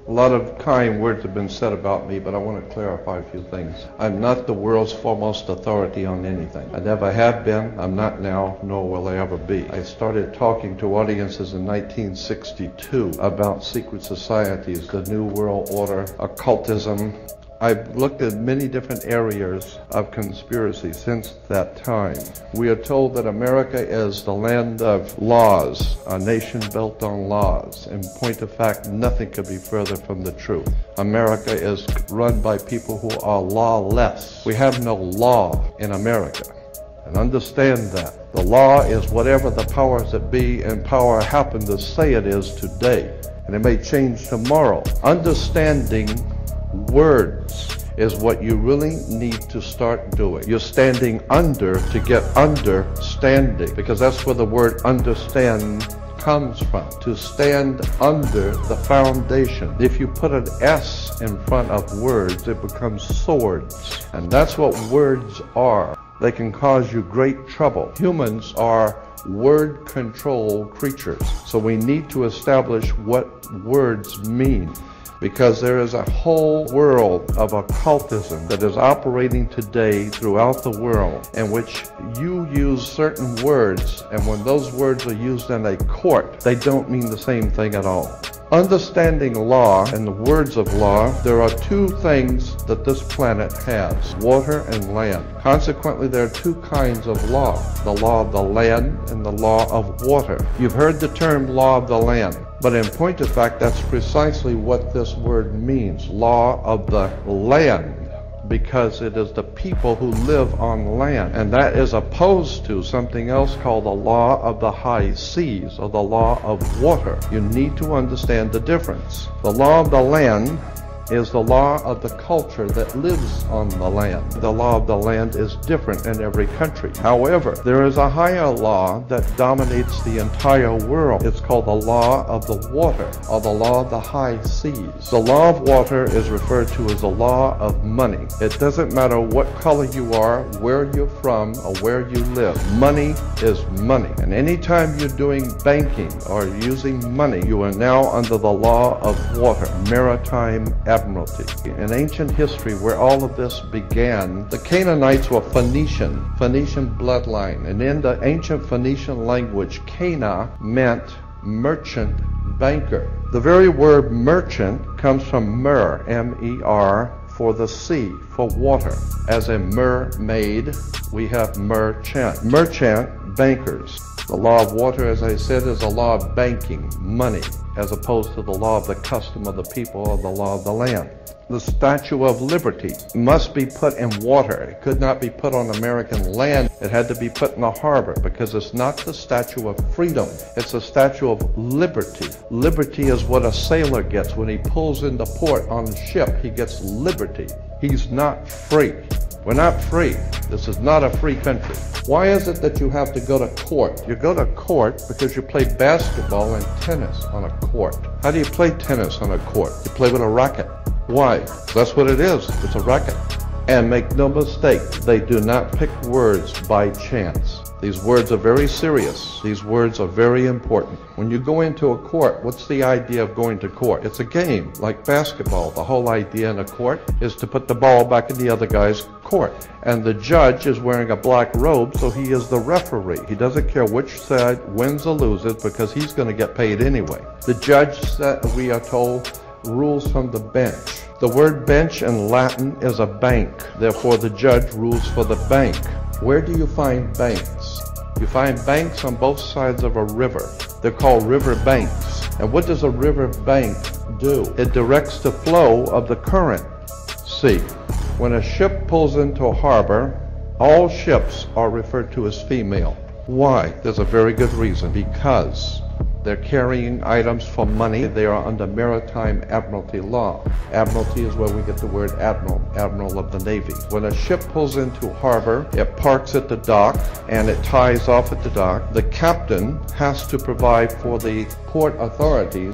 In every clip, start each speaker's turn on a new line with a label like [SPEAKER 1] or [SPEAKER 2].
[SPEAKER 1] A lot of kind words have been said about me, but I want to clarify a few things. I'm not the world's foremost authority on anything. I never have been, I'm not now, nor will I ever be. I started talking to audiences in 1962 about secret societies, the New World Order, occultism. I've looked at many different areas of conspiracy since that time. We are told that America is the land of laws, a nation built on laws. In point of fact, nothing could be further from the truth. America is run by people who are lawless. We have no law in America. And understand that. The law is whatever the powers that be in power happen to say it is today. And it may change tomorrow. Understanding words is what you really need to start doing. You're standing under to get understanding, because that's where the word understand comes from. To stand under the foundation. If you put an S in front of words, it becomes swords. And that's what words are. They can cause you great trouble. Humans are word control creatures. So we need to establish what words mean. Because there is a whole world of occultism that is operating today throughout the world, in which you use certain words, and when those words are used in a court, they don't mean the same thing at all. Understanding law and the words of law, there are two things that this planet has, water and land. Consequently, there are two kinds of law, the law of the land and the law of water. You've heard the term law of the land, but in point of fact, that's precisely what this word means, law of the land. Because it is the people who live on land. And that is opposed to something else called the law of the high seas, or the law of water. You need to understand the difference. The law of the land is the law of the culture that lives on the land. The law of the land is different in every country. However, there is a higher law that dominates the entire world. It's called the law of the water, or the law of the high seas. The law of water is referred to as the law of money. It doesn't matter what color you are, where you're from, or where you live. Money is money. And anytime you're doing banking or using money, you are now under the law of water, maritime admiralty. In ancient history, where all of this began, the Canaanites were Phoenician bloodline, and in the ancient Phoenician language, Cana meant merchant, banker. The very word merchant comes from mer, M-E-R, for the sea, for water. As in mermaid, we have merchant. Merchant, bankers. The law of water, as I said, is a law of banking, money, as opposed to the law of the custom of the people, or the law of the land. The Statue of Liberty must be put in water. It could not be put on American land. It had to be put in the harbor, because it's not the Statue of Freedom. It's a Statue of Liberty. Liberty is what a sailor gets when he pulls into port on a ship. He gets liberty. He's not free. We're not free. This is not a free country. Why is it that you have to go to court? You go to court because you play basketball and tennis on a court. How do you play tennis on a court? You play with a racket. Why? That's what it is. It's a racket. And make no mistake, they do not pick words by chance. These words are very serious. These words are very important. When you go into a court, what's the idea of going to court? It's a game, like basketball. The whole idea in a court is to put the ball back in the other guy's court. And the judge is wearing a black robe, so he is the referee. He doesn't care which side wins or loses, because he's going to get paid anyway. The judge, we are told, rules from the bench. The word bench in Latin is a bank. Therefore, the judge rules for the bank. Where do you find banks? You find banks on both sides of a river. They're called river banks. And what does a river bank do? It directs the flow of the current. See, when a ship pulls into a harbor, all ships are referred to as female. Why? There's a very good reason. Because they're carrying items for money. They are under maritime admiralty law. Admiralty is where we get the word admiral, admiral of the Navy. When a ship pulls into harbor, it parks at the dock and it ties off at the dock. The captain has to provide for the port authorities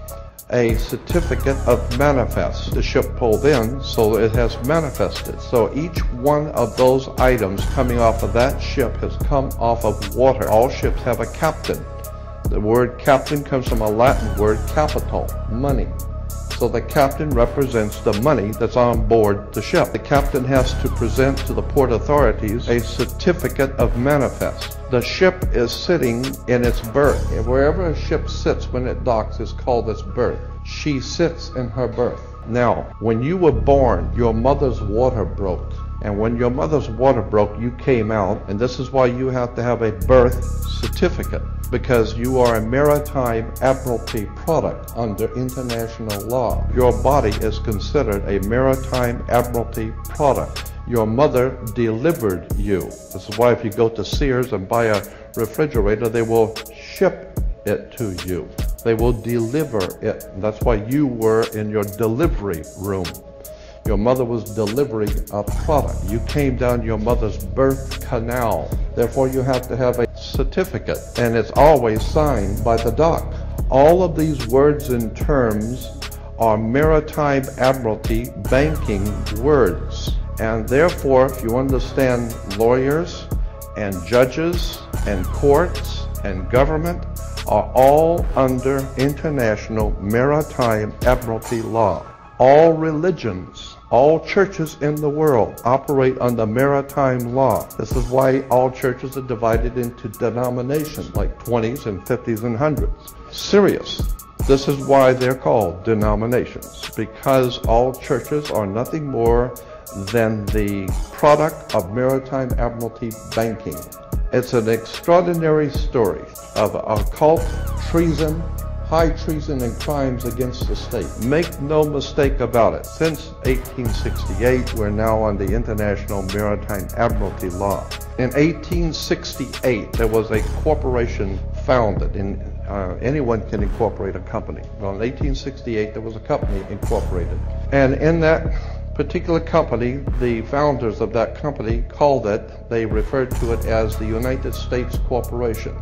[SPEAKER 1] a certificate of manifest. The ship pulled in, so it has manifested. So each one of those items coming off of that ship has come off of water. All ships have a captain. The word captain comes from a Latin word capital, money. So the captain represents the money that's on board the ship. The captain has to present to the port authorities a certificate of manifest. The ship is sitting in its berth. And wherever a ship sits when it docks is called its berth. She sits in her berth. Now, when you were born, your mother's water broke. And when your mother's water broke, you came out, and this is why you have to have a birth certificate, because you are a maritime admiralty product under international law. Your body is considered a maritime admiralty product. Your mother delivered you. This is why if you go to Sears and buy a refrigerator, they will ship it to you. They will deliver it. And that's why you were in your delivery room. Your mother was delivering a product. You came down your mother's birth canal. Therefore, you have to have a certificate, and it's always signed by the dock. All of these words and terms are maritime admiralty banking words. And therefore, if you understand lawyers and judges and courts and government are all under international maritime admiralty law. All religions, all churches in the world operate under maritime law. This is why all churches are divided into denominations like 20s and 50s and 100s. Serious. This is why they're called denominations, because all churches are nothing more than the product of maritime admiralty banking. It's an extraordinary story of occult treason, high treason and crimes against the state. Make no mistake about it. Since 1868, we're now under international maritime admiralty law. In 1868, there was a corporation founded. Anyone can incorporate a company. Well, in 1868, there was a company incorporated. And in that particular company, the founders of that company they referred to it as the United States Corporation.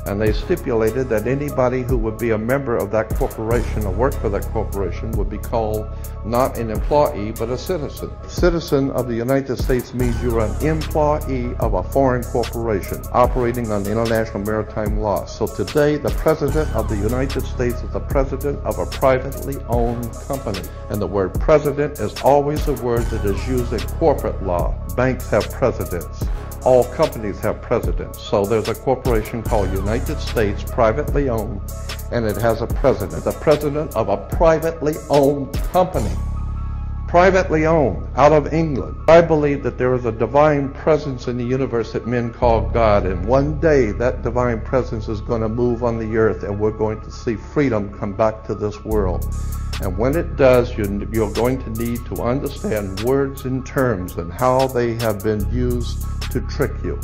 [SPEAKER 1] And they stipulated that anybody who would be a member of that corporation or work for that corporation would be called not an employee, but a citizen. Citizen of the United States means you're an employee of a foreign corporation operating on international maritime law. So today, the President of the United States is the president of a privately owned company. And the word president is always a word that is used in corporate law. Banks have presidents. All companies have presidents. So there's a corporation called United States, privately owned, and it has a president. The president of a privately owned company. Privately owned, out of England. I believe that there is a divine presence in the universe that men call God, and one day that divine presence is going to move on the earth, and we're going to see freedom come back to this world. And when it does, you're going to need to understand words and terms and how they have been used to trick you.